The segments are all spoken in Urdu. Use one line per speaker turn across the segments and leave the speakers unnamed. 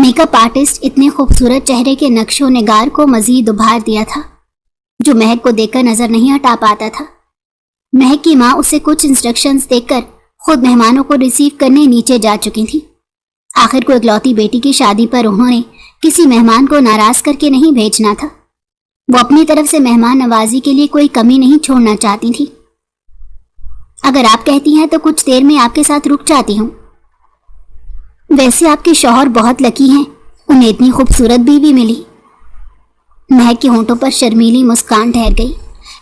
میک اپ آرٹسٹ اتنے خوبصورت چہرے کے نقش و نگار کو مزید ابھار دیا تھا جو مہک کو دیکھ کر نظر نہیں ہٹا پاتا تھا۔ مہک کی ماں اسے کچھ انسٹرکشنز دیکھ کر خود مہمانوں کو ریسیو کرنے نیچے جا چکی تھی۔ آخر کو اکلوتی بیٹی کی شادی پر انہوں نے کسی مہمان کو ناراض کر کے نہیں بھیجنا تھا۔ وہ اپنی طرف سے مہمان نوازی کے لیے کوئی کمی نہیں چھوڑنا چاہتی تھی۔ اگر آپ کہتی ہیں تو کچھ دیر میں آپ کے ساتھ رک جاتی ہوں۔ ویسے آپ کے شوہر بہت لکی ہیں، انہیں اتنی خوبصورت بیوی ملی۔ مہک کے ہونٹوں پر شرمیلی مسکان ٹھہر گئی،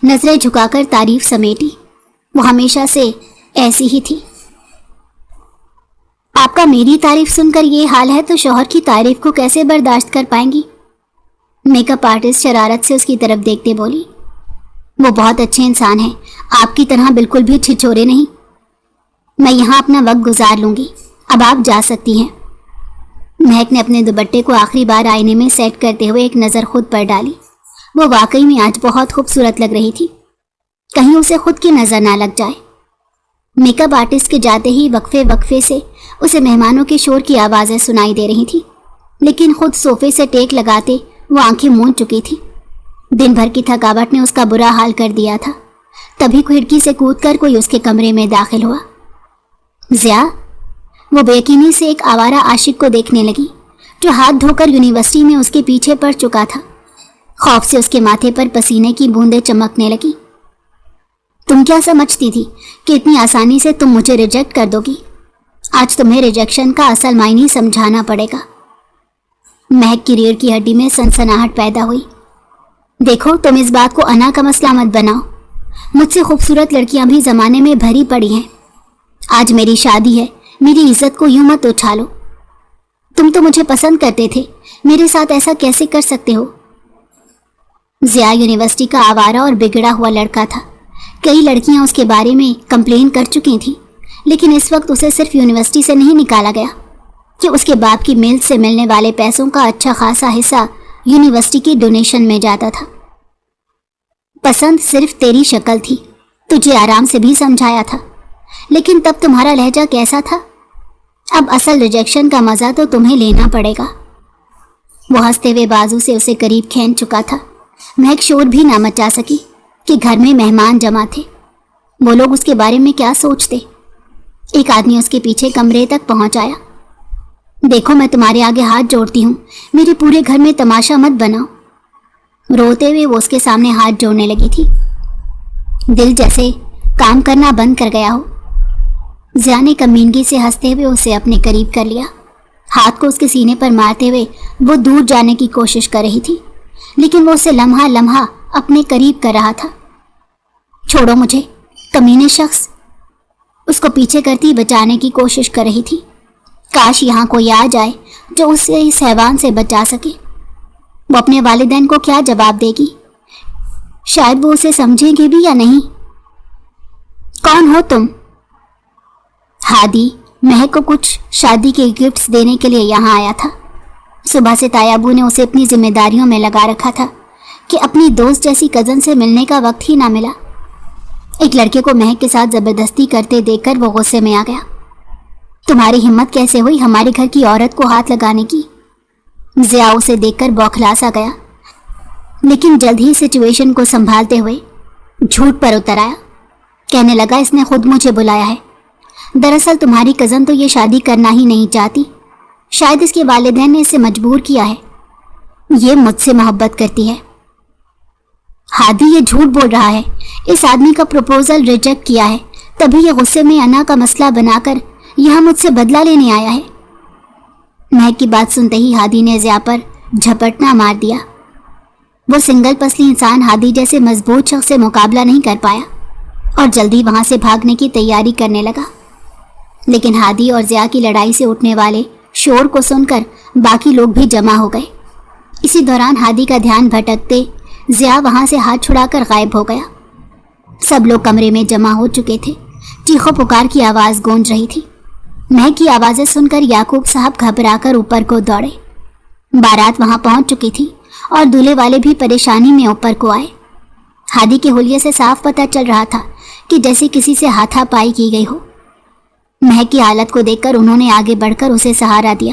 نظریں جھکا کر تعریف سمیٹی۔ وہ ہمیشہ سے ایسی ہی تھی۔ آپ کا میری تعریف سن کر یہ حال ہے تو شوہر کی تعریف کو کیسے برداشت کر پائیں گی؟ میک اپ آرٹسٹ شرارت سے اس کی طرف دیکھتے بولی۔ وہ بہت اچھے انسان ہیں، آپ کی طرح بالکل بھی چھچورے نہیں۔ میں یہاں اپنا وقت گزار لوں گی، اب آپ جا سکتی ہیں۔ مہک نے اپنے دوپٹے کو آخری بار آئینے میں سیٹ کرتے ہوئے ایک نظر خود پر ڈالی۔ وہ واقعی میں آج بہت خوبصورت لگ رہی تھی، کہیں اسے خود کی نظر نہ لگ جائے۔ میک اپ آرٹسٹ کے جاتے ہی وقفے سے اسے مہمانوں کے شور کی آوازیں سنائی دے رہی تھی، لیکن خود صوفے سے ٹیک لگاتے وہ آنکھیں مون چکی تھی۔ دن بھر کی تھکاوٹ نے اس کا برا حال کر دیا تھا۔ تبھی کھڑکی سے کود کر کوئی اس کے کمرے میں داخل ہوا۔ ضیا، وہ بے یقینی سے ایک آوارہ عاشق کو دیکھنے لگی جو ہاتھ دھو کر یونیورسٹی میں اس کے پیچھے پڑ چکا تھا۔ خوف سے اس کے ماتھے پر پسینے کی بوندیں چمکنے لگی۔ تم کیا سمجھتی تھی کہ اتنی آسانی سے تم مجھے ریجیکٹ کر دو گی؟ آج تمہیں ریجیکشن کا اصل معنی سمجھانا پڑے گا۔ مہک کی ریڑھ کی ہڈی میں سنسناہٹ پیدا ہوئی۔ دیکھو، تم اس بات کو انا کا مسئلہ مت بناؤ۔ مجھ سے خوبصورت لڑکیاں بھی زمانے میں بھری پڑی ہیں۔ آج میری شادی ہے، میری عزت کو یوں مت اچھالو۔ تم تو مجھے پسند کرتے تھے، میرے ساتھ ایسا کیسے کر سکتے ہو؟ ضیا یونیورسٹی کا آوارہ اور بگڑا ہوا لڑکا تھا۔ کئی لڑکیاں اس کے بارے میں کمپلین کر چکی تھیں، لیکن اس وقت اسے صرف یونیورسٹی سے نہیں نکالا گیا کہ اس کے باپ کی میل سے ملنے والے پیسوں کا اچھا خاصا حصہ یونیورسٹی کی ڈونیشن میں جاتا تھا۔ پسند صرف تیری شکل تھی، تجھے آرام سے بھی سمجھایا تھا، لیکن تب تمہارا لہجہ کیسا تھا؟ اب اصل ریجیکشن کا مزہ تو تمہیں لینا پڑے گا۔ وہ ہنستے ہوئے بازو سے اسے قریب کھینچ چکا تھا۔ مہک شور بھی نہ مچا سکی کہ گھر میں مہمان جمع تھے، وہ لوگ اس کے بارے میں کیا سوچتے۔ ایک آدمی اس کے پیچھے کمرے تک پہنچ آیا۔ دیکھو، میں تمہارے آگے ہاتھ جوڑتی ہوں، میرے پورے گھر میں تماشا مت بناؤ۔ روتے ہوئے وہ اس کے سامنے ہاتھ جوڑنے لگی تھی، دل جیسے کام کرنا بند کر گیا ہو۔ ضیا نے کمینگی سے ہنستے ہوئے اسے اپنے قریب کر لیا۔ ہاتھ کو اس کے سینے پر مارتے ہوئے وہ دور جانے کی کوشش کر رہی تھی، لیکن وہ اسے لمحہ لمحہ اپنے قریب کر رہا تھا۔ چھوڑو مجھے، کمینے شخص! اس کو پیچھے کرتی بچانے کی کوشش کر رہی تھی۔ کاش یہاں کوئی آ جائے جو اسے اس حیوان سے بچا سکے۔ وہ اپنے والدین کو کیا جواب دے گی؟ شاید وہ اسے سمجھیں گے بھی یا نہیں۔ کون ہو تم؟ ہادی مہک کو کچھ شادی کے گفٹس دینے کے لیے یہاں آیا تھا۔ صبح سے تایا ابو نے اسے اپنی ذمہ داریوں میں لگا رکھا تھا کہ اپنی دوست جیسی کزن سے ملنے کا وقت ہی نہ ملا۔ ایک لڑکے کو مہک کے ساتھ زبردستی کرتے دیکھ کر وہ غصے میں آ گیا۔ تمہاری ہمت کیسے ہوئی ہمارے گھر کی عورت کو ہاتھ لگانے کی؟ ضیا اسے دیکھ کر بوکھلا سا گیا، لیکن جلد ہی سچویشن کو سنبھالتے ہوئے جھوٹ پر اتر آیا۔ کہنے لگا، اس نے خود مجھے بلایا ہے۔ دراصل تمہاری کزن تو یہ شادی کرنا ہی نہیں چاہتی، شاید اس کے والدین نے اسے مجبور کیا ہے۔ یہ مجھ سے محبت کرتی ہے۔ ہادی یہ جھوٹ بول رہا ہے، اس آدمی کا پروپوزل ریجیکٹ کیا ہے، تبھی یہ غصے میں انا کا مسئلہ بنا کر یہاں مجھ سے بدلہ لینے آیا ہے۔ مہک کی بات سنتے ہی ہادی نے ضیا پر جھپٹنا مار دیا۔ وہ سنگل پسلی انسان ہادی جیسے مضبوط شخص سے مقابلہ نہیں کر پایا اور جلدی وہاں سے بھاگنے کی تیاری کرنے لگا، لیکن ہادی اور ضیا کی لڑائی سے اٹھنے والے شور کو سن کر باقی لوگ بھی جمع ہو گئے۔ اسی دوران ہادی کا دھیان بھٹکتے ضیا وہاں سے ہاتھ چھڑا کر غائب ہو گیا۔ سب لوگ کمرے میں جمع ہو چکے تھے، چیخو پکار کی آواز گونج رہی تھی۔ مہک کی آوازیں سن کر یعقوب صاحب گھبرا کر اوپر کو دوڑے۔ بارات وہاں پہنچ چکی تھی اور دولہے والے بھی پریشانی میں اوپر کو آئے۔ ہادی کے حلیے سے صاف پتہ چل رہا تھا کہ جیسے کسی سے ہاتھا پائی کی گئی ہو۔ مہک کی حالت کو دیکھ کر انہوں نے آگے بڑھ کر اسے سہارا دیا۔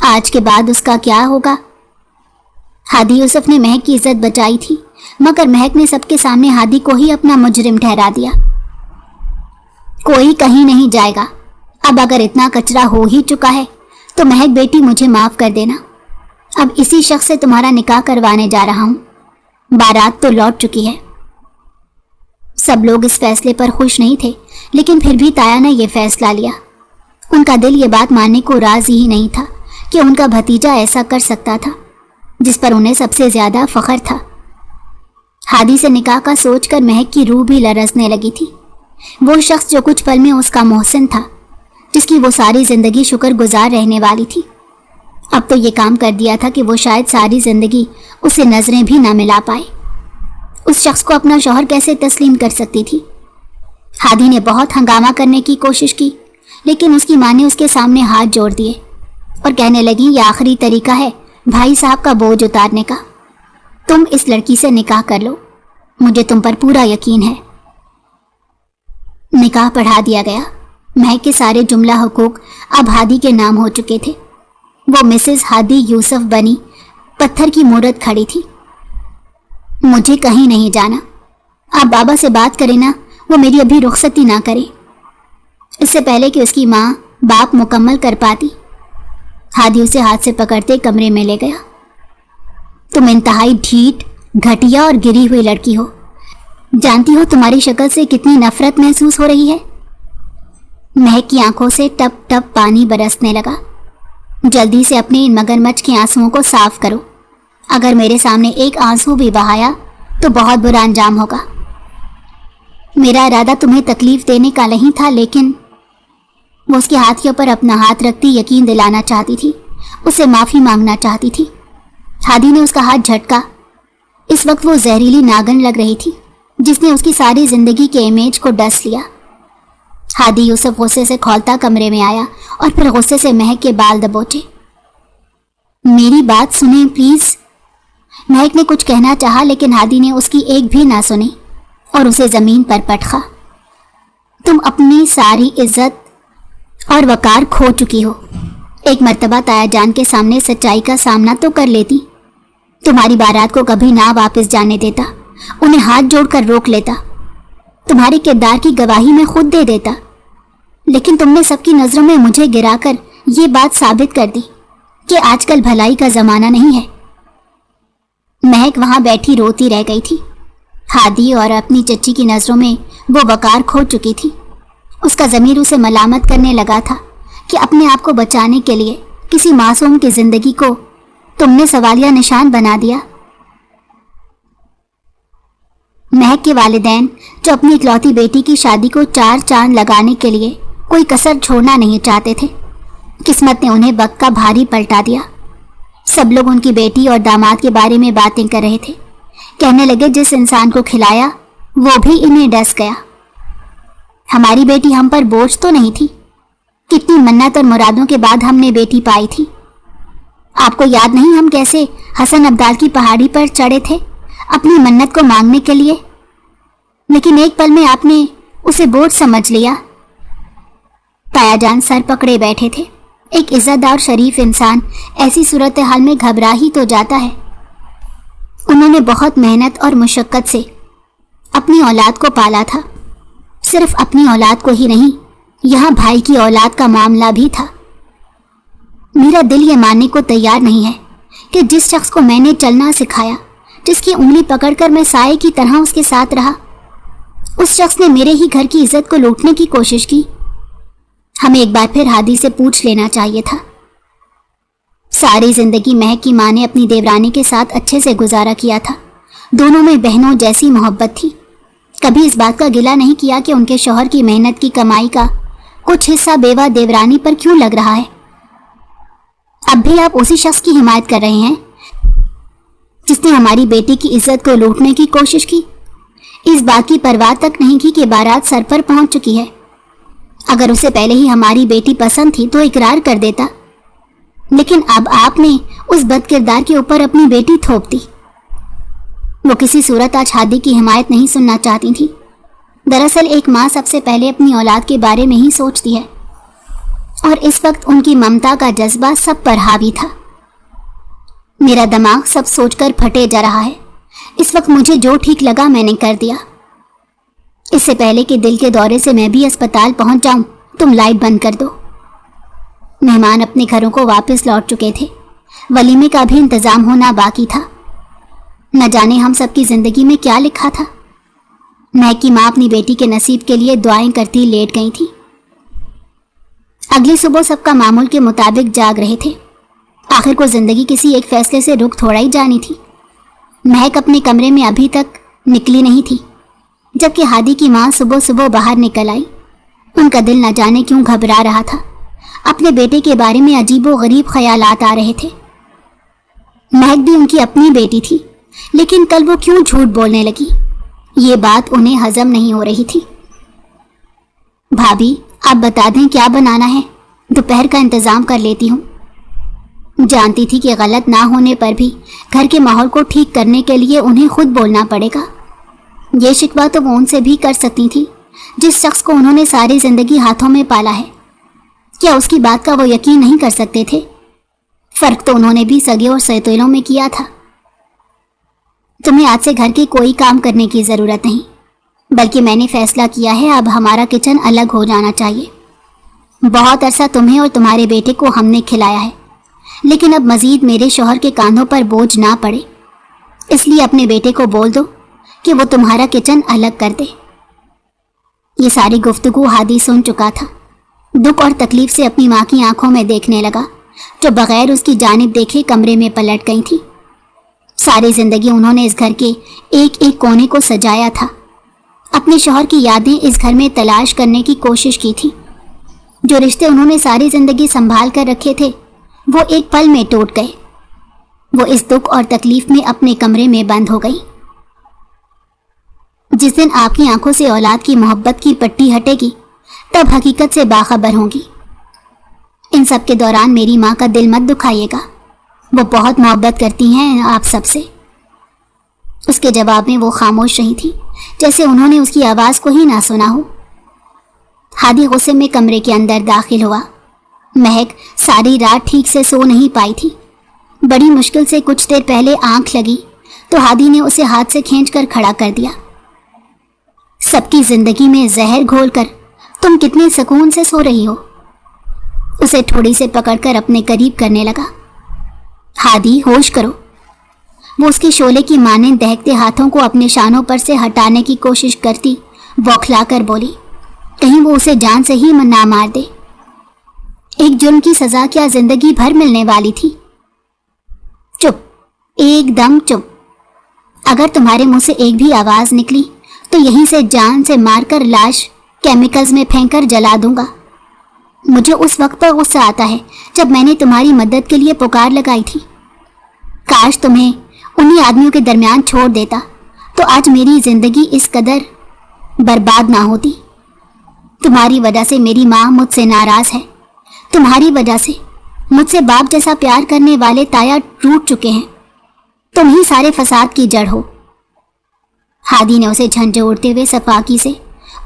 آج کے بعد اس کا کیا ہوگا؟ ہادی یوسف نے مہک کی عزت بچائی تھی، مگر مہک نے سب کے سامنے ہادی کو ہی اپنا مجرم ٹھہرا دیا۔ کوئی کہیں نہیں جائے گا۔ اب اگر اتنا کچرا ہو ہی چکا ہے تو مہک بیٹی مجھے معاف کر دینا۔ اب اسی شخص سے تمہارا نکاح کروانے جا رہا ہوں۔ بارات تو لوٹ چکی ہے۔ سب لوگ اس فیصلے پر خوش نہیں تھے، لیکن پھر بھی تایا نے یہ فیصلہ لیا۔ ان کا دل یہ بات ماننے کو راضی ہی نہیں تھا کہ ان کا بھتیجا ایسا کر سکتا تھا جس پر انہیں سب سے زیادہ فخر تھا۔ ہادی سے نکاح کا سوچ کر مہک کی روح بھی لرزنے لگی تھی۔ وہ شخص جو کچھ پل میں اس کا محسن تھا، جس کی وہ ساری زندگی شکر گزار رہنے والی تھی، اب تو یہ کام کر دیا تھا کہ وہ شاید ساری زندگی اسے نظریں بھی نہ ملا پائے۔ اس شخص کو اپنا شوہر کیسے تسلیم کر سکتی تھی؟ ہادی نے بہت ہنگامہ کرنے کی کوشش کی، لیکن اس کی ماں نے اس کے سامنے ہاتھ جوڑ دیے اور کہنے لگی، یہ آخری طریقہ ہے بھائی صاحب کا بوجھ اتارنے کا۔ تم اس لڑکی سے نکاح کر لو، مجھے تم پر پورا یقین ہے۔ نکاح پڑھا دیا گیا۔ مہک کے سارے جملہ حقوق اب ہادی کے نام ہو چکے تھے۔ وہ مسز ہادی یوسف بنی پتھر کی مورت کھڑی تھی۔ مجھے کہیں نہیں جانا۔ آپ بابا سے بات کریں نا، وہ میری ابھی رخصتی نہ کرے۔ اس سے پہلے کہ اس کی ماں باپ مکمل کر پاتی، ہادی اسے ہاتھ سے پکڑتے کمرے میں لے گیا۔ تم انتہائی ڈھیٹ، گھٹیا اور گری ہوئی لڑکی ہو۔ جانتی ہو تمہاری شکل سے کتنی نفرت محسوس ہو رہی ہے؟ مہک کی آنکھوں سے ٹپ ٹپ پانی برسنے لگا۔ جلدی سے اپنے ان مگرمچھ کے آنسوؤں کو صاف کرو۔ اگر میرے سامنے ایک آنسو بھی بہایا تو بہت برا انجام ہوگا۔ میرا ارادہ تمہیں تکلیف دینے کا نہیں تھا، لیکن وہ اس کے ہاتھ کے اوپر اپنا ہاتھ رکھتی یقین دلانا چاہتی تھی، اسے معافی مانگنا چاہتی تھی۔ ہادی نے اس کا ہاتھ جھٹکا۔ اس وقت وہ زہریلی ناگن لگ رہی تھی جس نے اس کی ساری زندگی کے امیج کو ڈس لیا۔ ہادی یوسف غصے سے کھولتا کمرے میں آیا اور پھر غصے سے مہک کے بال دبوچے۔ میری بات سنیں پلیز۔ مہک نے کچھ کہنا چاہا، لیکن ہادی نے اس کی ایک بھی نہ سنی اور اسے زمین پر پٹخا۔ تم اپنی ساری عزت اور وقار کھو چکی ہو۔ ایک مرتبہ تایا جان کے سامنے سچائی کا سامنا تو کر لیتی۔ تمہاری بارات کو کبھی نہ واپس جانے دیتا، انہیں ہاتھ جوڑ کر روک لیتا، تمہارے کردار کی گواہی میں خود دے دیتا، لیکن تم نے سب کی نظروں میں مجھے گرا کر یہ بات ثابت کر دی کہ آج کل بھلائی کا زمانہ نہیں ہے۔ مہک وہاں بیٹھی روتی رہ گئی تھی۔ ہادی اور اپنی چچی کی نظروں میں وہ وقار کھو چکی تھی۔ اس کا ضمیر اسے ملامت کرنے لگا تھا کہ اپنے آپ کو بچانے کے لیے کسی معصوم کی زندگی کو تم نے سوالیہ نشان بنا دیا۔ مہک کے والدین جو اپنی اکلوتی بیٹی کی شادی کو چار چاند لگانے کے لیے کوئی کسر چھوڑنا نہیں چاہتے تھے، قسمت نے انہیں وقت کا بھاری پلٹا دیا۔ سب لوگ ان کی بیٹی اور داماد کے بارے میں باتیں کر رہے تھے، کہنے لگے جس انسان کو کھلایا وہ بھی انہیں ڈس گیا۔ ہماری بیٹی ہم پر بوجھ تو نہیں تھی، کتنی منت اور مرادوں کے بعد ہم نے بیٹی پائی تھی۔ آپ کو یاد نہیں ہم کیسے حسن ابدال کی پہاڑی پر چڑھے تھے اپنی منت کو مانگنے کے لیے، لیکن ایک پل میں آپ نے اسے بوجھ سمجھ لیا۔ تایا جان سر پکڑے بیٹھے تھے۔ ایک عزت دار شریف انسان ایسی صورتحال میں گھبرا ہی تو جاتا ہے۔ انہوں نے بہت محنت اور مشقت سے اپنی اولاد کو پالا تھا، صرف اپنی اولاد کو ہی نہیں، یہاں بھائی کی اولاد کا معاملہ بھی تھا۔ میرا دل یہ ماننے کو تیار نہیں ہے کہ جس شخص کو میں نے چلنا سکھایا، جس کی انگلی پکڑ کر میں سائے کی طرح اس کے ساتھ رہا، اس شخص نے میرے ہی گھر کی عزت کو لوٹنے کی کوشش کی۔ ہمیں ایک بار پھر ہادی سے پوچھ لینا چاہیے تھا۔ ساری زندگی مہک کی ماں نے اپنی دیورانی کے ساتھ اچھے سے گزارا کیا تھا، دونوں میں بہنوں جیسی محبت تھی۔ کبھی اس بات کا گلہ نہیں کیا کہ ان کے شوہر کی محنت کی کمائی کا کچھ حصہ بیوہ دیورانی پر کیوں لگ رہا ہے۔ اب بھی آپ اسی شخص کی حمایت کر رہے ہیں جس نے ہماری بیٹی کی عزت کو لوٹنے کی کوشش کی، اس بات کی پرواہ تک نہیں کی کہ بارات سر پر پہنچ چکی ہے۔ اگر اسے پہلے ہی ہماری بیٹی پسند تھی تو اقرار کر دیتا، لیکن اب آپ نے اس بد کردار کے اوپر اپنی بیٹی تھوپ دی۔ وہ کسی صورت آج ہادی کی حمایت نہیں سننا چاہتی تھی۔ دراصل ایک ماں سب سے پہلے اپنی اولاد کے بارے میں ہی سوچتی ہے، اور اس وقت ان کی ممتا کا جذبہ سب پر حاوی تھا۔ میرا دماغ سب سوچ کر پھٹے جا رہا ہے۔ اس وقت مجھے جو ٹھیک لگا میں نے کر دیا۔ اس سے پہلے کہ دل کے دورے سے میں بھی اسپتال پہنچ جاؤں، تم لائٹ بند کر دو۔ مہمان اپنے گھروں کو واپس لوٹ چکے تھے۔ ولیمے کا بھی انتظام ہونا باقی تھا۔ نہ جانے ہم سب کی زندگی میں کیا لکھا تھا۔ مہک کی ماں اپنی بیٹی کے نصیب کے لیے دعائیں کرتی لیٹ گئی تھی۔ اگلی صبح سب کا معمول کے مطابق جاگ رہے تھے۔ آخر کو زندگی کسی ایک فیصلے سے رک تھوڑا ہی جانی تھی۔ مہک اپنے کمرے میں ابھی تک نکلی نہیں تھی، جبکہ ہادی کی ماں صبح صبح باہر نکل آئی۔ ان کا دل نہ جانے کیوں گھبرا رہا تھا۔ اپنے بیٹے کے بارے میں عجیب و غریب خیالات آ رہے تھے۔ مہک بھی ان کی اپنی بیٹی تھی، لیکن کل وہ کیوں جھوٹ بولنے لگی، یہ بات انہیں ہضم نہیں ہو رہی تھی۔ بھابھی، آپ بتا دیں کیا بنانا ہے، دوپہر کا انتظام کر لیتی ہوں۔ جانتی تھی کہ غلط نہ ہونے پر بھی گھر کے ماحول کو ٹھیک کرنے کے لیے انہیں خود بولنا پڑے گا۔ یہ شکوہ تو وہ ان سے بھی کر سکتی تھی جس شخص کو انہوں نے ساری زندگی ہاتھوں میں پالا ہے۔ کیا اس کی بات کا وہ یقین نہیں کر سکتے تھے؟ فرق تو انہوں نے بھی سگے اور سوتیلوں میں کیا تھا۔ تمہیں آج سے گھر کے کوئی کام کرنے کی ضرورت نہیں، بلکہ میں نے فیصلہ کیا ہے اب ہمارا کچن الگ ہو جانا چاہیے۔ بہت عرصہ تمہیں اور تمہارے بیٹے کو ہم نے کھلایا ہے، لیکن اب مزید میرے شوہر کے کاندھوں پر بوجھ نہ پڑے، اس لیے اپنے بیٹے کو بول دو کہ وہ تمہارا کچن الگ کر دے۔ یہ ساری گفتگو ہادی سن چکا تھا۔ دکھ اور تکلیف سے اپنی ماں کی آنکھوں میں دیکھنے لگا، جو بغیر اس کی جانب دیکھے کمرے میں پلٹ گئی تھی۔ ساری زندگی انہوں نے اس گھر کے ایک ایک کونے کو سجایا تھا، اپنے شوہر کی یادیں اس گھر میں تلاش کرنے کی کوشش کی تھی۔ جو رشتے انہوں نے ساری زندگی سنبھال کر رکھے تھے وہ ایک پل میں ٹوٹ گئے۔ وہ اس دکھ اور تکلیف میں اپنے کمرے میں بند ہو گئی۔ جس دن آپ کی آنکھوں سے اولاد کی محبت کی پٹی ہٹے گی تب حقیقت سے باخبر ہوں گی۔ ان سب کے دوران میری ماں کا دل مت دکھائیے گا، وہ بہت محبت کرتی ہیں آپ سب سے۔ اس کے جواب میں وہ خاموش رہی تھی، جیسے انہوں نے اس کی آواز کو ہی نہ سنا ہو۔ ہادی غصے میں کمرے کے اندر داخل ہوا۔ مہک ساری رات ٹھیک سے سو نہیں پائی تھی۔ بڑی مشکل سے کچھ دیر پہلے آنکھ لگی تو ہادی نے اسے ہاتھ سے کھینچ کر کھڑا کر دیا۔ سب کی زندگی میں زہر گھول کر تم کتنے سکون سے سو رہی ہو۔ اسے تھوڑی سے پکڑ کر اپنے قریب کرنے لگا۔ ہادی، ہوش کرو۔ وہ اس کے شعلے کی مانند دہکتے ہاتھوں کو اپنے شانوں پر سے ہٹانے کی کوشش کرتی بوکھلا کر بولی، کہیں وہ اسے جان سے ہی نہ مار دے۔ ایک جرم کی سزا کیا زندگی بھر ملنے والی تھی؟ چپ، ایک دم چپ۔ اگر تمہارے منہ سے ایک بھی آواز نکلی تو یہیں سے جان سے مار کر لاش کیمیکلز میں پھینک کر جلا دوں گا۔ مجھے اس وقت پر غصہ آتا ہے جب میں نے تمہاری مدد کے لیے پکار لگائی تھی۔ کاش تمہیں انہی آدمیوں کے درمیان چھوڑ دیتا تو آج میری زندگی اس قدر برباد نہ ہوتی۔ تمہاری وجہ سے میری ماں مجھ سے ناراض ہے۔ تمہاری وجہ سے مجھ سے باپ جیسا پیار کرنے والے تایا ٹوٹ چکے ہیں۔ تم ہی سارے فساد کی جڑ ہو۔ ہادی نے اسے جھنجھوڑتے ہوئے صفاقی سے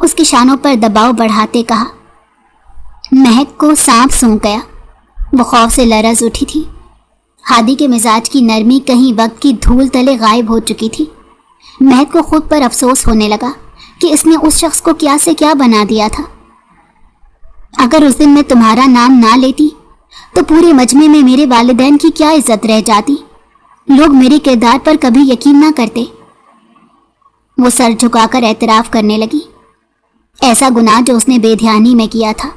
اس کے شانوں پر دباؤ بڑھاتے کہا۔ مہک کو سانپ سونک گیا۔ وہ خوف سے لرز اٹھی تھی۔ ہادی کے مزاج کی نرمی کہیں وقت کی دھول تلے غائب ہو چکی تھی۔ مہک کو خود پر افسوس ہونے لگا کہ اس نے اس شخص کو کیا سے کیا بنا دیا تھا۔ اگر اس دن میں تمہارا نام نہ لیتی تو پورے مجمع میں میرے والدین کی کیا عزت رہ جاتی؟ لوگ میرے کردار پر کبھی یقین نہ کرتے۔ وہ سر جھکا کر اعتراف کرنے لگی۔ ایسا گناہ جو اس نے بے دھیانی میں کیا تھا،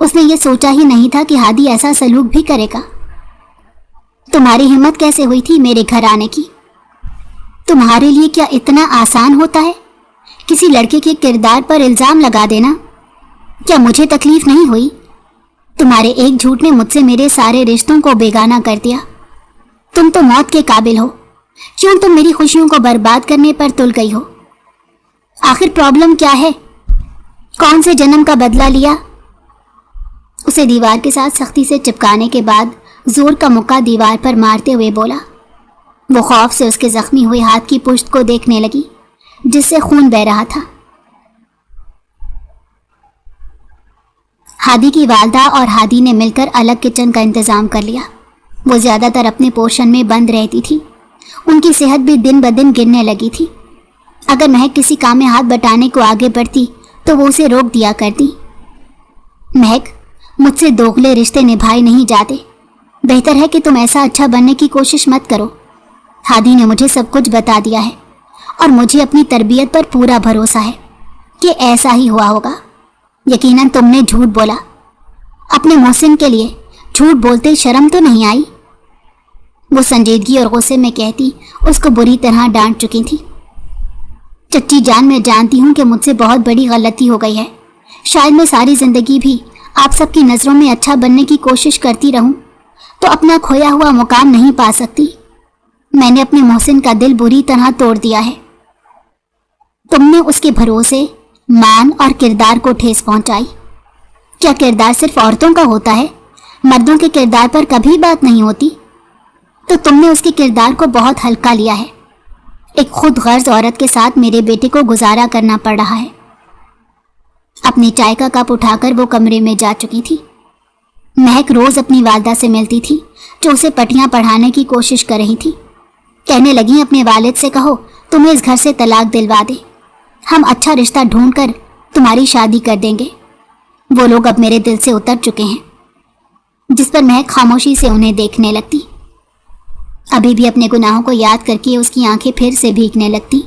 اس نے یہ سوچا ہی نہیں تھا کہ ہادی ایسا سلوک بھی کرے گا۔ تمہاری ہمت کیسے ہوئی تھی میرے گھر آنے کی؟ تمہارے لیے کیا اتنا آسان ہوتا ہے کسی لڑکے کے کردار پر الزام لگا دینا؟ کیا مجھے تکلیف نہیں ہوئی؟ تمہارے ایک جھوٹ نے مجھ سے میرے سارے رشتوں کو بیگانہ کر دیا۔ تم تو موت کے قابل ہو، کیوں تم میری خوشیوں کو برباد کرنے پر تل گئی ہو؟ آخر پرابلم کیا ہے؟ کون سے جنم کا بدلہ لیا؟ اسے دیوار کے ساتھ سختی سے چپکانے کے بعد زور کا مکہ دیوار پر مارتے ہوئے بولا۔ وہ خوف سے اس کے زخمی ہوئے ہاتھ کی پشت کو دیکھنے لگی جس سے خون بہہ رہا تھا۔ ہادی کی والدہ اور ہادی نے مل کر الگ کچن کا انتظام کر لیا۔ وہ زیادہ تر اپنے پورشن میں بند رہتی تھی۔ ان کی صحت بھی دن بدن گرنے لگی تھی۔ اگر مہک کسی کام میں ہاتھ بٹانے کو آگے بڑھتی تو وہ اسے روک دیا کرتی۔ مہک، مجھ سے دوغلے رشتے نبھائے نہیں جاتے، بہتر ہے کہ تم ایسا اچھا بننے کی کوشش مت کرو۔ ہادی نے مجھے سب کچھ بتا دیا ہے اور مجھے اپنی تربیت پر پورا بھروسہ ہے کہ ایسا ہی ہوا ہوگا۔ یقیناً تم نے جھوٹ بولا، اپنے محسن کے لیے جھوٹ بولتے شرم تو نہیں آئی؟ وہ سنجیدگی اور غصے میں کہتی اس کو بری طرح ڈانٹ چکی تھی۔ چچی جان، میں جانتی ہوں کہ مجھ سے بہت بڑی غلطی ہو گئی ہے۔ شاید میں ساری زندگی بھی آپ سب کی نظروں میں اچھا بننے کی کوشش کرتی رہوں تو اپنا کھویا ہوا مقام نہیں پا سکتی۔ میں نے اپنے محسن کا دل بری طرح توڑ دیا ہے۔ تم نے اس کے بھروسے، مان اور کردار کو ٹھیس پہنچائی۔ کیا کردار صرف عورتوں کا ہوتا ہے؟ مردوں کے کردار پر کبھی بات نہیں ہوتی؟ تو تم نے اس کے کردار کو بہت ہلکا لیا ہے۔ ایک خود غرض عورت کے ساتھ میرے بیٹے کو گزارا کرنا پڑ رہا ہے۔ اپنی چائے کا کپ اٹھا کر وہ کمرے میں جا چکی تھی۔ مہک روز اپنی والدہ سے ملتی تھی جو اسے پٹیاں پڑھانے کی کوشش کر رہی تھی۔ کہنے لگی اپنے والد سے کہو تمہیں اس گھر سے طلاق دلوا دے، ہم اچھا رشتہ ڈھونڈ کر تمہاری شادی کر دیں گے۔ وہ لوگ اب میرے دل سے اتر چکے ہیں۔ جس پر مہک خاموشی سے انہیں دیکھنے لگتی۔ ابھی بھی اپنے گناہوں کو یاد کر کے اس کی آنکھیں پھر سے بھیگنے لگتی۔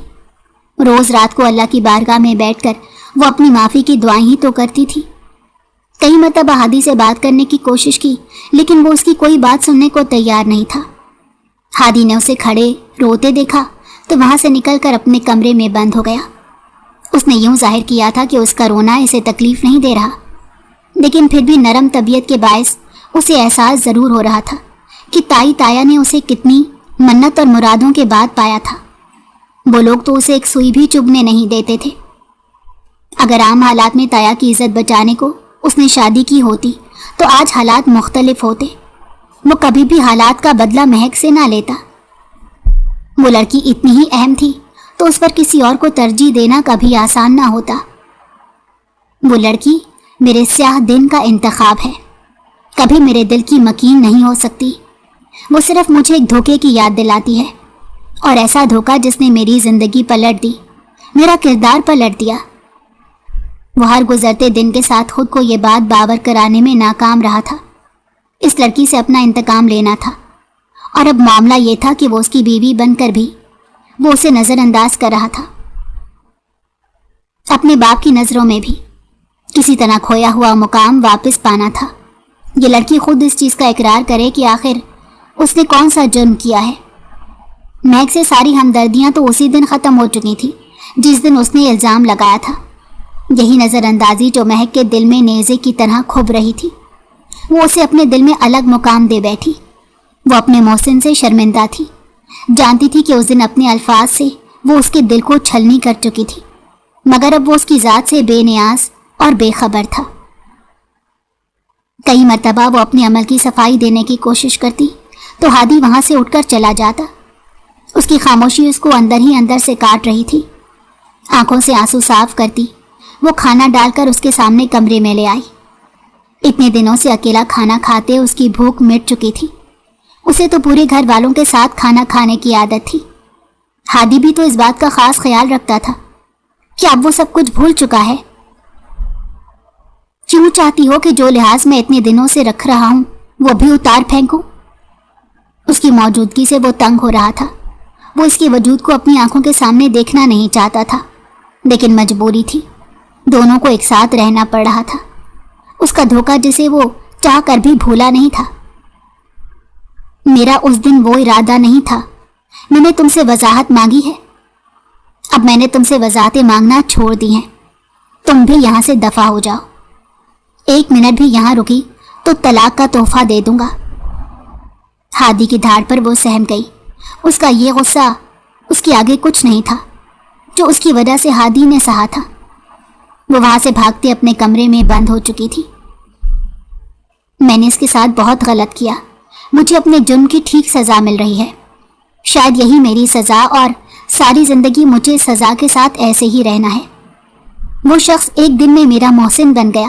روز رات کو اللہ کی بارگاہ میں بیٹھ کر وہ اپنی معافی کی دعائیں ہی تو کرتی تھی۔ کئی مرتبہ ہادی سے بات کرنے کی کوشش کی لیکن وہ اس کی کوئی بات سننے کو تیار نہیں تھا۔ ہادی نے اسے کھڑے روتے دیکھا تو وہاں سے نکل کر اپنے کمرے میں بند ہو گیا۔ اس نے یوں ظاہر کیا تھا کہ اس کا رونا اسے تکلیف نہیں دے رہا، لیکن پھر بھی نرم طبیعت کے باعث اسے احساس ضرور ہو رہا تھا کہ تائی تایا نے اسے کتنی منت اور مرادوں کے بعد پایا تھا۔ وہ لوگ تو اسے ایک سوئی بھی چبھنے نہیں دیتے تھے۔ اگر عام حالات میں تایا کی عزت بچانے کو اس نے شادی کی ہوتی تو آج حالات مختلف ہوتے۔ وہ کبھی بھی حالات کا بدلہ مہک سے نہ لیتا۔ وہ لڑکی اتنی ہی اہم تھی تو اس پر کسی اور کو ترجیح دینا کبھی آسان نہ ہوتا۔ وہ لڑکی میرے سیاہ دن کا انتخاب ہے، کبھی میرے دل کی مکین نہیں ہو سکتی۔ وہ صرف مجھے ایک دھوکے کی یاد دلاتی ہے، اور ایسا دھوکہ جس نے میری زندگی پلٹ دی، میرا کردار پلٹ دیا۔ وہ ہر گزرتے دن کے ساتھ خود کو یہ بات باور کرانے میں ناکام رہا تھا، اس لڑکی سے اپنا انتقام لینا تھا، اور اب معاملہ یہ تھا کہ وہ اس کی بیوی بن کر بھی وہ اسے نظر انداز کر رہا تھا۔ اپنے باپ کی نظروں میں بھی کسی طرح کھویا ہوا مقام واپس پانا تھا۔ یہ لڑکی خود اس چیز کا اقرار کرے کہ آخر اس نے کون سا جرم کیا ہے۔ مہک سے ساری ہمدردیاں تو اسی دن ختم ہو چکی تھی جس دن اس نے الزام لگایا تھا۔ یہی نظر اندازی جو مہک کے دل میں نیزے کی طرح کھب رہی تھی، وہ اسے اپنے دل میں الگ مقام دے بیٹھی۔ وہ اپنے محسن سے شرمندہ تھی، جانتی تھی کہ اس دن اپنے الفاظ سے وہ اس کے دل کو چھلنی کر چکی تھی، مگر اب وہ اس کی ذات سے بے نیاز اور بے خبر تھا۔ کئی مرتبہ وہ اپنے عمل کی صفائی دینے کی کوشش کرتی تو ہادی وہاں سے اٹھ کر چلا جاتا۔ اس کی خاموشی اس کو اندر ہی اندر سے کاٹ رہی تھی۔ آنکھوں سے آنسو صاف کرتی وہ کھانا ڈال کر اس کے سامنے کمرے میں لے آئی۔ اتنے دنوں سے اکیلا کھانا کھاتے اس کی بھوک مٹ چکی تھی۔ اسے تو پورے گھر والوں کے ساتھ کھانا کھانے کی عادت تھی۔ ہادی بھی تو اس بات کا خاص خیال رکھتا تھا کہ اب وہ سب کچھ بھول چکا ہے۔ کیوں چاہتی ہو کہ جو لحاظ میں اتنے دنوں سے رکھ رہا ہوں وہ بھی اتار پھینکوں؟ اس کی موجودگی سے وہ تنگ ہو رہا تھا۔ وہ اس کے وجود کو اپنی آنکھوں کے سامنے دیکھنا نہیں چاہتا تھا، لیکن مجبوری تھی۔ دونوں کو ایک ساتھ رہنا پڑ رہا تھا۔ اس کا دھوکہ جسے وہ چاہ کر بھی بھولا نہیں تھا۔ میرا اس دن وہ ارادہ نہیں تھا۔ میں نے تم سے وضاحت مانگی ہے، اب میں نے تم سے وضاحتیں مانگنا چھوڑ دی ہیں۔ تم بھی یہاں سے دفع ہو جاؤ۔ ایک منٹ بھی یہاں رکی تو طلاق کا تحفہ دے دوں گا۔ ہادی کی دھاڑ پر وہ سہم گئی۔ اس کا یہ غصہ اس کے آگے کچھ نہیں تھا جو اس کی وجہ سے ہادی نے سہا تھا۔ وہ وہاں سے بھاگتے اپنے کمرے میں بند ہو چکی تھی۔ میں نے اس کے ساتھ بہت غلط کیا، مجھے اپنے جرم کی ٹھیک سزا مل رہی ہے۔ شاید یہی میری سزا اور ساری زندگی مجھے سزا کے ساتھ ایسے ہی رہنا ہے۔ وہ شخص ایک دن میں میرا محسن بن گیا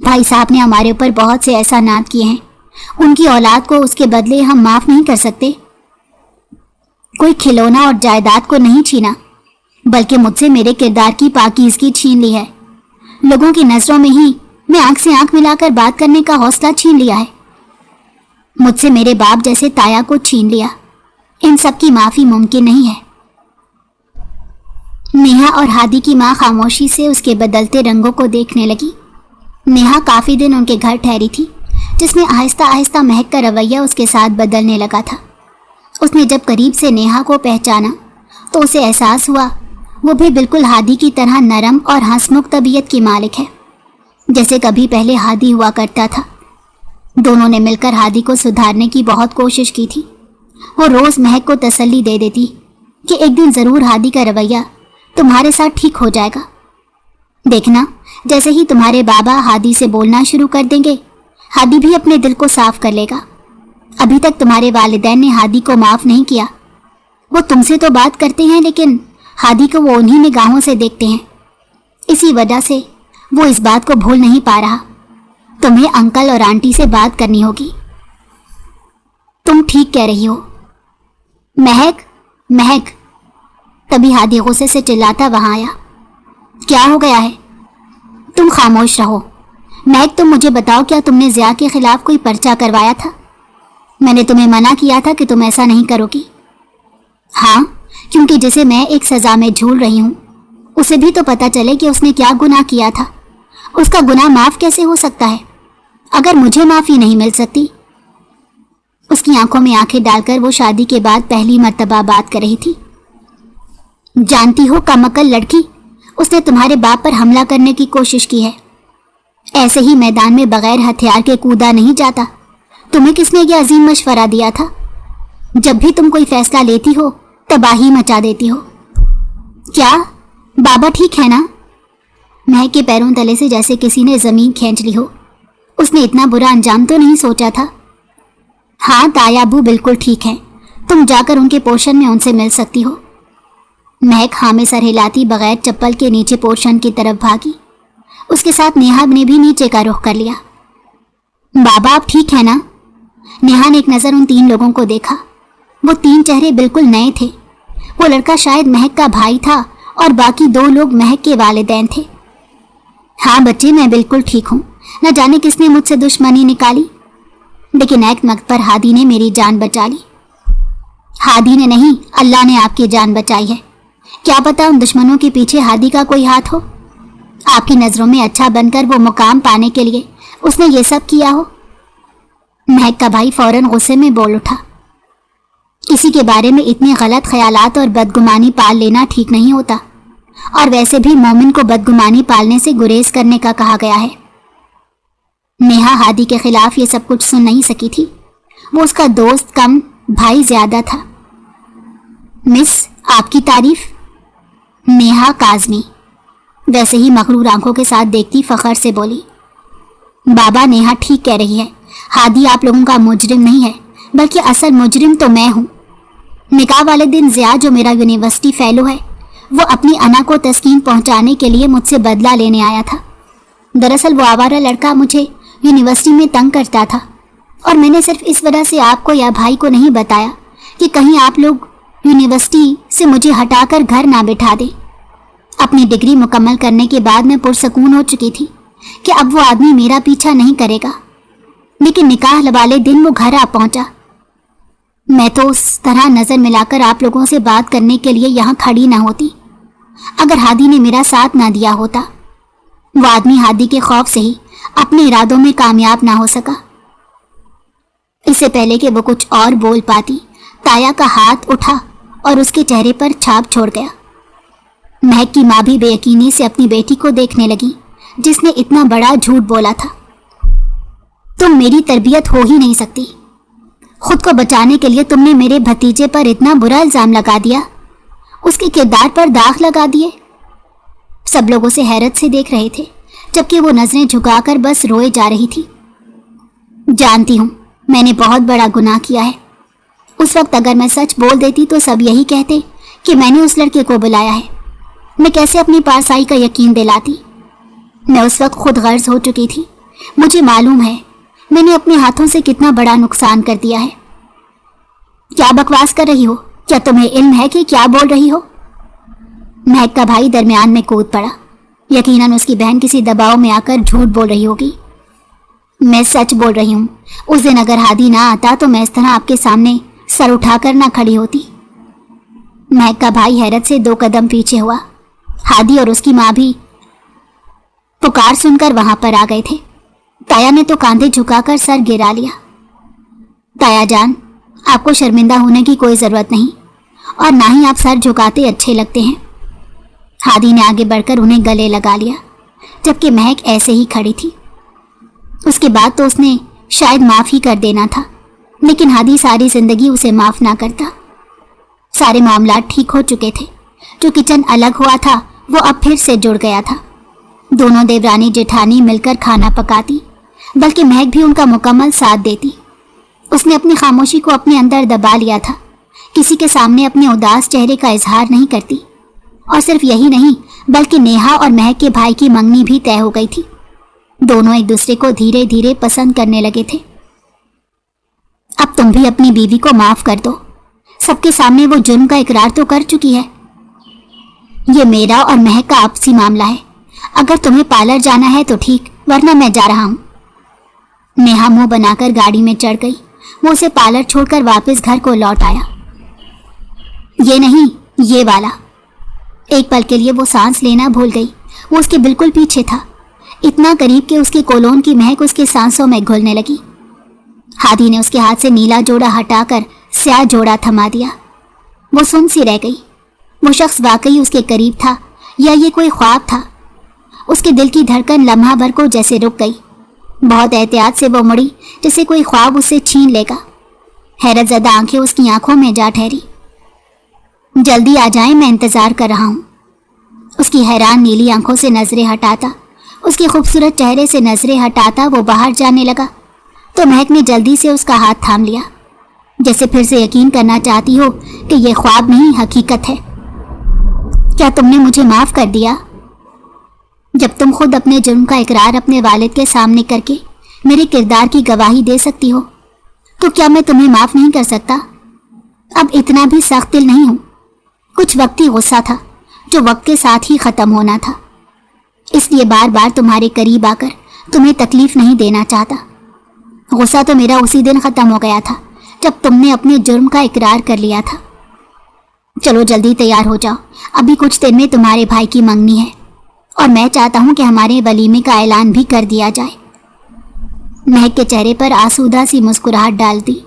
بھائی صاحب نے ہمارے اوپر بہت سے احسانات کیے ہیں، ان کی اولاد کو اس کے بدلے ہم معاف نہیں کر سکتے۔ کوئی کھلونا اور جائیداد کو نہیں چھینا، بلکہ مجھ سے میرے کردار کی پاکیزگی چھین لی ہے۔ لوگوں کی نظروں میں ہی میں آنکھ سے آنکھ ملا کر بات کرنے کا حوصلہ چھین لیا ہے۔ مجھ سے میرے باپ جیسے تایا کو چھین لیا۔ ان سب کی معافی ممکن نہیں ہے۔ نیہا اور ہادی کی ماں خاموشی سے اس کے بدلتے رنگوں کو دیکھنے لگی۔ نیہا کافی دن ان کے گھر ٹھہری تھی، جس میں آہستہ آہستہ مہک کا رویہ اس کے ساتھ بدلنے لگا تھا۔ اس نے جب قریب سے نیہا کو پہچانا تو اسے احساس ہوا وہ بھی بالکل ہادی کی طرح نرم اور ہنسمکھ طبیعت کی مالک ہے، جیسے کبھی پہلے ہادی ہوا کرتا تھا۔ دونوں نے مل کر ہادی کو سدھارنے کی بہت کوشش کی تھی۔ وہ روز مہک کو تسلی دے دیتی کہ ایک دن ضرور ہادی کا رویہ تمہارے ساتھ ٹھیک ہو جائے گا۔ دیکھنا، جیسے ہی تمہارے بابا ہادی سے بولنا شروع کر دیں گے، ہادی بھی اپنے دل کو صاف کر لے گا۔ ابھی تک تمہارے والدین نے ہادی کو معاف نہیں کیا۔ وہ تم سے تو بات کرتے ہیں، لیکن ہادی کو وہ انہی نگاہوں سے دیکھتے ہیں۔ اسی وجہ سے وہ اس بات کو بھول نہیں پا رہا۔ تمہیں انکل اور آنٹی سے بات کرنی ہوگی۔ تم ٹھیک کہہ رہی ہو۔ مہک، مہک! تبھی ہادی غصے سے چلاتا وہاں آیا۔ کیا ہو گیا ہے؟ تم خاموش رہو۔ مہک، تم مجھے بتاؤ، کیا تم نے ضیاء کے خلاف کوئی پرچہ کروایا تھا؟ میں نے تمہیں منع کیا تھا کہ تم ایسا نہیں کرو گی۔ ہاں، کیونکہ جسے میں ایک سزا میں جھول رہی ہوں، اسے بھی تو پتہ چلے کہ اس نے کیا گناہ کیا تھا۔ اس کا گناہ معاف کیسے ہو سکتا ہے اگر مجھے معافی نہیں مل سکتی؟ اس کی آنکھوں میں آنکھیں ڈال کر وہ شادی کے بعد پہلی مرتبہ بات کر رہی تھی۔ جانتی ہو کمعقل لڑکی، اس نے تمہارے باپ پر حملہ کرنے کی کوشش کی ہے۔ ایسے ہی میدان میں بغیر ہتھیار کے کودا نہیں جاتا۔ تمہیں کس نے یہ عظیم مشورہ دیا تھا؟ جب بھی تم کوئی فیصلہ لیتی ہو، تباہی مچا دیتی ہو۔ کیا بابا ٹھیک ہے نا؟ مہک کے پیروں تلے سے جیسے کسی نے زمین کھینچ لی ہو۔ اس نے اتنا برا انجام تو نہیں سوچا تھا۔ ہاں، تایا ابو بالکل ٹھیک ہیں، تم جا کر ان کے پورشن میں ان سے مل سکتی ہو۔ مہک ہاں میں سر ہلاتی بغیر چپل کے نیچے پورشن کی طرف بھاگی۔ اس کے ساتھ نیہا نے بھی نیچے کا رخ کر لیا۔ بابا آپ ٹھیک ہے نا؟ نیہا نے ایک نظر ان تین لوگوں کو دیکھا۔ وہ تین چہرے بالکل نئے تھے۔ وہ لڑکا شاید مہک کا بھائی تھا اور باقی دو لوگ مہک کے والدین تھے۔ ہاں بچے، میں بالکل ٹھیک ہوں۔ نہ جانے کس نے مجھ سے دشمنی نکالی، لیکن ایک وقت پر ہادی نے میری جان بچا لی۔ ہادی نے نہیں، اللہ نے آپ کی جان بچائی ہے۔ کیا پتا ان دشمنوں کے پیچھے ہادی کا کوئی ہاتھ ہو۔ آپ کی نظروں میں اچھا بن کر وہ مقام پانے کے لیے اس نے یہ سب کیا ہو۔ مہک کا بھائی فوراً غصے میں بول اٹھا۔ کسی کے بارے میں اتنے غلط خیالات اور بدگمانی پال لینا ٹھیک نہیں ہوتا، اور ویسے بھی مومن کو بدگمانی پالنے سے گریز کرنے کا کہا گیا ہے۔ نیہا ہادی کے خلاف یہ سب کچھ سن نہیں سکی تھی۔ وہ اس کا دوست کم، بھائی زیادہ تھا۔ مس، آپ کی تعریف؟ نیہا کاظمی ویسے ہی مغرور آنکھوں کے ساتھ دیکھتی فخر سے بولی۔ بابا، نیہا ٹھیک کہہ رہی ہے۔ ہادی آپ لوگوں کا مجرم نہیں ہے، بلکہ اصل مجرم تو میں ہوں۔ نکاح والے دن ضیاء، جو میرا یونیورسٹی فیلو ہے، وہ اپنی انا کو تسکین پہنچانے کے لیے مجھ سے بدلہ لینے آیا تھا۔ دراصل وہ آوارہ لڑکا مجھے یونیورسٹی میں تنگ کرتا تھا، اور میں نے صرف اس وجہ سے آپ کو یا بھائی کو نہیں بتایا کہ کہیں آپ لوگ یونیورسٹی سے مجھے ہٹا کر گھر نہ بٹھا دیں۔ اپنی ڈگری مکمل کرنے کے بعد میں پرسکون ہو چکی تھی کہ اب وہ آدمی میرا پیچھا نہیں کرے گا، لیکن نکاح والے دن وہ گھر آ پہنچا۔ میں تو اس طرح نظر ملا کر آپ لوگوں سے بات کرنے کے لیے یہاں کھڑی نہ ہوتی اگر ہادی نے میرا ساتھ نہ دیا ہوتا۔ وہ آدمی ہادی کے خوف سے ہی اپنے ارادوں میں کامیاب نہ ہو سکا۔ اس سے پہلے کہ وہ کچھ اور بول پاتی، تایا کا ہاتھ اٹھا اور اس کے چہرے پر چھاپ چھوڑ گیا۔ مہک کی ماں بھی بے یقینی سے اپنی بیٹی کو دیکھنے لگی، جس نے اتنا بڑا جھوٹ بولا تھا۔ تم میری تربیت ہو ہی نہیں سکتی۔ خود کو بچانے کے لیے تم نے میرے بھتیجے پر اتنا برا الزام لگا دیا، اس کے کردار پر داغ لگا دیے۔ سب لوگوں سے حیرت سے دیکھ رہے تھے، جبکہ وہ نظریں جھکا کر بس روئے جا رہی تھی۔ جانتی ہوں میں نے بہت بڑا گناہ کیا ہے۔ اس وقت اگر میں سچ بول دیتی تو سب یہی کہتے کہ میں نے اس لڑکے کو بلایا ہے۔ میں کیسے اپنی پارسائی کا یقین دلاتی؟ میں اس وقت خود غرض ہو چکی تھی مجھے معلوم ہے میں نے اپنے ہاتھوں سے کتنا بڑا نقصان کر دیا ہے۔ کیا بکواس کر رہی ہو؟ کیا تمہیں علم ہے کہ کیا بول رہی ہو؟ مہک کا بھائی درمیان میں کود پڑا۔ یقیناً اس کی بہن کسی دباؤ میں آ کر جھوٹ بول رہی ہوگی۔ میں سچ بول رہی ہوں، اس دن اگر ہادی نہ آتا تو میں اس طرح آپ کے سامنے سر اٹھا کر نہ کھڑی ہوتی۔ مہک کا بھائی حیرت سے 2 قدم پیچھے ہوا۔ ہادی اور اس کی ماں بھی پکار سن کر وہاں پر آ گئے تھے۔ تایا نے تو کاندھے جھکا کر سر گرا لیا۔ تایا جان، آپ کو شرمندہ ہونے کی کوئی ضرورت نہیں، اور نہ ہی آپ سر جھکاتے اچھے لگتے ہیں۔ ہادی نے آگے بڑھ کر انہیں گلے لگا لیا، جبکہ مہک ایسے ہی کھڑی تھی۔ اس کے بعد تو اس نے شاید معاف ہی کر دینا تھا، لیکن ہادی ساری زندگی اسے معاف نہ کرتا۔ سارے معاملات ٹھیک ہو چکے تھے۔ جو کچن الگ ہوا تھا وہ اب پھر سے جڑ گیا تھا۔ دونوں دیورانی جیٹھانی مل کر کھانا پکاتی، بلکہ مہک بھی ان کا مکمل ساتھ دیتی۔ اس نے اپنی خاموشی کو اپنے اندر دبا لیا تھا، کسی کے سامنے اپنے اداس چہرے کا اظہار نہیں کرتی۔ اور صرف یہی نہیں بلکہ نیہا اور مہک کے بھائی کی منگنی بھی طے ہو گئی تھی۔ دونوں ایک دوسرے کو دھیرے دھیرے پسند کرنے لگے تھے۔ اب تم بھی اپنی بیوی کو معاف کر دو، سب کے سامنے وہ جرم کا اقرار تو کر چکی ہے۔ یہ میرا اور مہک کا آپسی معاملہ ہے، اگر تمہیں پارلر جانا ہے تو ٹھیک، ورنہ میں جا رہا ہوں۔ نیہا منہ بنا کر گاڑی میں چڑھ گئی۔ وہ اسے پارلر چھوڑ کر واپس گھر کو لوٹ آیا۔ یہ نہیں، یہ والا۔ ایک پل کے لیے وہ سانس لینا بھول گئی۔ وہ اس کے بالکل پیچھے تھا، اتنا قریب کہ اس کے کولون کی مہک اس کے سانسوں میں گھلنے لگی۔ ہادی نے اس کے ہاتھ سے نیلا جوڑا ہٹا کر سیاہ جوڑا تھما دیا۔ وہ سن سی رہ گئی۔ وہ شخص واقعی اس کے قریب تھا یا یہ کوئی خواب تھا؟ اس کے دل کی دھڑکن لمحہ بھر کو جیسے رک گئی۔ بہت احتیاط سے وہ مڑی، جیسے کوئی خواب اسے چھین لے گا۔ حیرت زدہ آنکھیں اس کی آنکھوں میں جا ٹھہری۔ جلدی آ جائیں، میں انتظار کر رہا ہوں۔ اس کی حیران نیلی آنکھوں سے نظریں ہٹاتا، اس کے خوبصورت چہرے سے نظریں ہٹاتا وہ باہر جانے لگا تو مہک نے جلدی سے اس کا ہاتھ تھام لیا، جیسے پھر سے یقین کرنا چاہتی ہو کہ یہ خواب نہیں حقیقت ہے۔ کیا تم نے مجھے معاف کر دیا؟ جب تم خود اپنے جرم کا اقرار اپنے والد کے سامنے کر کے میرے کردار کی گواہی دے سکتی ہو تو کیا میں تمہیں معاف نہیں کر سکتا؟ اب اتنا بھی سخت دل نہیں ہوں۔ کچھ وقتی غصہ تھا جو وقت کے ساتھ ہی ختم ہونا تھا، اس لیے بار بار تمہارے قریب آ کر تمہیں تکلیف نہیں دینا چاہتا۔ غصہ تو میرا اسی دن ختم ہو گیا تھا جب تم نے اپنے جرم کا اقرار کر لیا تھا۔ چلو جلدی تیار ہو جاؤ، ابھی کچھ دن میں تمہارے بھائی کی منگنی ہے، اور میں چاہتا ہوں کہ ہمارے ولیمے کا اعلان بھی کر دیا جائے۔ مہک کے چہرے پر آسودہ سی مسکراہٹ ڈال دی۔